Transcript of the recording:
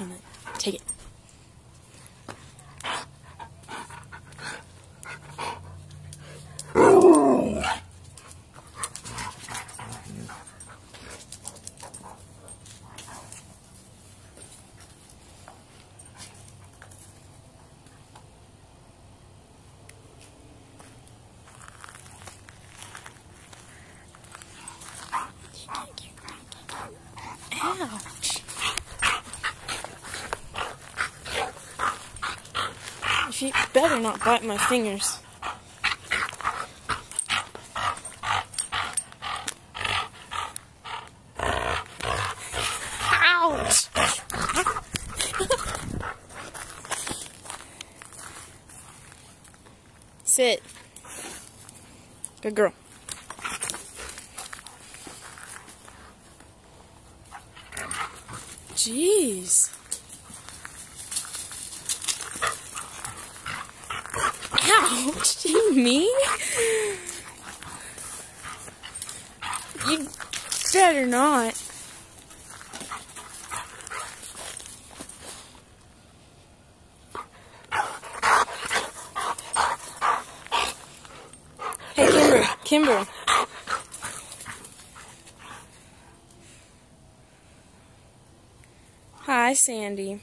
on it. Take it. Ouch. You better not bite my fingers. Ouch! Sit. Good girl. Jeez. Ouch, you mean? You better not. Hey, Kimber. Hi, Sandy.